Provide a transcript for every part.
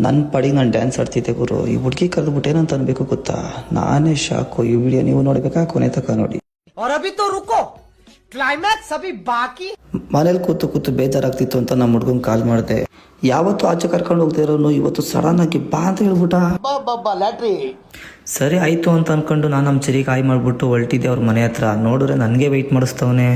ನನ್ನ ಪಡಿಗೆ ನಾನು ಡ್ಯಾನ್ಸ್ ಆಡ್ತಿದ್ದೆ ಗುರು. ಈ ಹುಡುಗಿ ಕರೆದ್ಬಿಟ್ಟು ಏನಂತ ಅನ್ಬೇಕು ಗೊತ್ತಾ, ನಾನೇ ಶಾಕು. ಈ ವಿಡಿಯೋ ನೀವು ನೋಡ್ಬೇಕಾ, ಕೊನೆ ತನಕ ನೋಡಿ. ಮನೇಲಿ ಕೂತು ಬೇಜಾರಾಗ್ತಿತ್ತು ಅಂತ ನಮ್ಮ ಹುಡ್ಗಂಗೆ ಕಾಲ್ ಮಾಡಿದೆ. ಯಾವತ್ತು ಆಚೆ ಕರ್ಕೊಂಡು ಹೋಗ್ತಾ ಇರೋನು ಇವತ್ತು ಸಡನ್ ಆಗಿ ಬಾ ಅಂತ ಹೇಳ್ಬಿಟ್ಟ. ಸರಿ ಆಯ್ತು ಅಂತ ಅನ್ಕೊಂಡು ನಾನು ನಮ್ಮ ಚಿರಿಗೆ ಕಾಯಿ ಮಾಡ್ಬಿಟ್ಟು ಹೊಲ್ಟಿದ್ದೆ ಅವ್ರ ಮನೆ ಹತ್ರ. ನೋಡಿದ್ರೆ ನನಗೆ ವೆಯ್ಟ್ ಮಾಡಿಸ್ತವನೆ.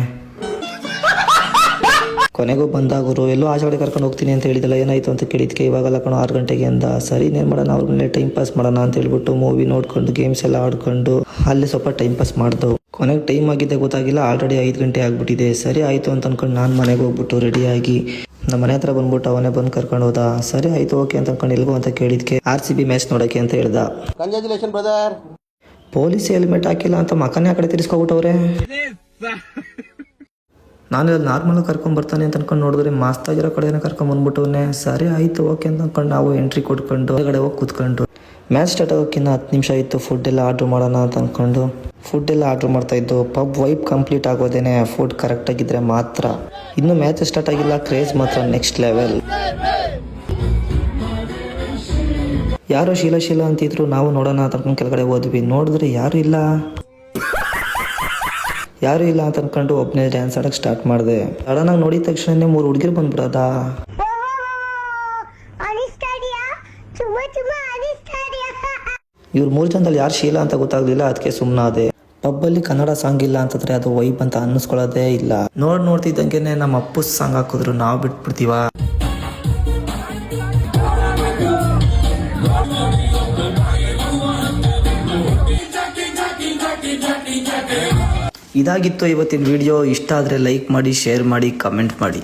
ಕೊನೆಗೂ ಬಂದಾಗರು ಎಲ್ಲೋ ಆಚೆ ಕಡೆ ಕರ್ಕೊಂಡು ಹೋಗ್ತೀನಿ ಅಂತ ಹೇಳಿದಲ್ಲ, ಏನಾಯ್ತು ಅಂತ ಕೇಳಿದ್ಕೆ ಇವಾಗಲ್ಲ ಕಣೋ 6 ಗಂಟೆಗೆ ಅಂದ. ಸರಿ ಇನ್ನೇನು ಮಾಡೋಣ, ಅವ್ರ ಮನೆ ಟೈಮ್ ಪಾಸ್ ಮಾಡೋಣ ಅಂತ ಹೇಳ್ಬಿಟ್ಟು ಮೂವಿ ನೋಡ್ಕೊಂಡು ಗೇಮ್ಸ್ ಎಲ್ಲ ಆಡ್ಕೊಂಡು ಅಲ್ಲಿ ಸ್ವಲ್ಪ ಟೈಮ್ ಪಾಸ್ ಮಾಡ್ದವು. ಕೊನೆಗೆ ಟೈಮ್ ಆಗಿದ್ದೆ ಗೊತ್ತಾಗಿಲ್ಲ, ಆಲ್ರೆಡಿ 5 ಗಂಟೆ ಆಗ್ಬಿಟ್ಟಿದೆ. ಸರಿ ಆಯಿತು ಅಂತ ಅನ್ಕೊಂಡು ನಾನು ಮನೆಗೆ ಹೋಗ್ಬಿಟ್ಟು ರೆಡಿಯಾಗಿ ನಮ್ಮ ಮನೆ ಹತ್ರ ಬಂದ್ಬಿಟ್ಟು ಅವನೇ ಬಂದು ಕರ್ಕೊಂಡು ಹೋದ. ಸರಿ ಆಯಿತು ಓಕೆ ಅಂತ ಅನ್ಕೊಂಡು ಎಲ್ಗೋ ಅಂತ ಕೇಳಿದ್ಕೆ RCB ಮ್ಯಾಚ್ ನೋಡೋಕ್ಕೆ ಅಂತ ಹೇಳ್ದ. Congratulation brother. ಪೊಲೀಸ್ ಹೆಲ್ಮೆಟ್ ಹಾಕಿಲ್ಲ ಅಂತ ಮಕ್ಕನೇ ಆ ಕಡೆ ತಿರ್ಸ್ಕೊಬಿಟ್ಟವ್ರೆ. ನಾನು ಇಲ್ಲಿ ನಾರ್ಮಲ್ ಕರ್ಕೊಂಡ್ ಅಂತ ಅನ್ಕೊಂಡು ನೋಡಿದ್ರೆ ಮಸ್ತಾಗಿರೋ ಕಡೆನೇ ಕರ್ಕೊಂಡ್ ಬಂದ್ಬಿಟ್ಟವನ್ನೇ. ಸರಿ ಆಯಿತು ಓಕೆ ಅಂತ ಅನ್ಕೊಂಡು ನಾವು ಎಂಟ್ರಿ ಕೊಟ್ಕೊಂಡು ಹೊರಗಡೆ ಹೋಗಿ ಕೂತ್ಕೊಂಡು ಮ್ಯಾಚ್ ಸ್ಟಾರ್ಟ್ ಆಗೋಕ್ಕಿಂತ 10 ನಿಮಿಷ ಇತ್ತು. ಫುಡ್ ಎಲ್ಲ ಆರ್ಡ್ರ್ ಮಾಡೋಣ ಅಂತ ಅಂದ್ಕೊಂಡು ಫುಡ್ ಎಲ್ಲ ಆರ್ಡ್ರ್ ಮಾಡ್ತಾ ಇದ್ದು. ಪಬ್ ವೈಪ್ ಕಂಪ್ಲೀಟ್ ಆಗೋದೇನೆ ಫುಡ್ ಕರೆಕ್ಟ್ ಆಗಿದ್ರೆ ಮಾತ್ರ. ಇನ್ನು ಮ್ಯಾಚ್ ಸ್ಟಾರ್ಟ್ ಆಗಿಲ್ಲ, ಕ್ರೇಜ್ ಮಾತ್ರ ನೆಕ್ಸ್ಟ್ ಲೆವೆಲ್. ಯಾರೋ ಶೀಲ ಅಂತಿದ್ರು. ನಾವು ನೋಡೋಣ ಅಂತ ಅನ್ಕೊಂಡು ಕೆಳಗಡೆ ಹೋದ್ವಿ. ನೋಡಿದ್ರೆ ಯಾರು ಇಲ್ಲ ಅಂತ ಅನ್ಕೊಂಡು ಒಬ್ಬನೇ ಡ್ಯಾನ್ಸ್ ಆಡೋಕ್ಕೆ ಸ್ಟಾರ್ಟ್ ಮಾಡಿದೆ. ಸಡನ್ ಆಗಿ ನೋಡಿದ ತಕ್ಷಣ 3 ಹುಡುಗಿರು ಬಂದ್ಬಿಡೋದ. ಇವ್ರು 3 ಜನದಲ್ಲಿ ಯಾರು ಶೀಲಾ ಅಂತ ಗೊತ್ತಾಗ್ಲಿಲ್ಲ, ಅದಕ್ಕೆ ಸುಮ್ಮನಾದೆ. ಪಬ್ಬಲ್ಲಿ ಕನ್ನಡ ಸಾಂಗ್ ಇಲ್ಲ ಅಂತಂದ್ರೆ ಅದು ವೈಬ್ ಅಂತ ಅನ್ನಿಸ್ಕೊಳ್ಳೋದೇ ಇಲ್ಲ. ನೋಡ್ತಿದ್ದಂಗೆನೆ ನಮ್ಮ ಅಪ್ಪು ಸಾಂಗ್ ಹಾಕಿದ್ರು, ನಾವು ಬಿಟ್ಬಿಡ್ತೀವ. ಇದಾಗಿತ್ತು ಇವತ್ತಿನ ವಿಡಿಯೋ. ಇಷ್ಟ ಆದರೆ ಲೈಕ್ ಮಾಡಿ, ಶೇರ್ ಮಾಡಿ, ಕಮೆಂಟ್ ಮಾಡಿ.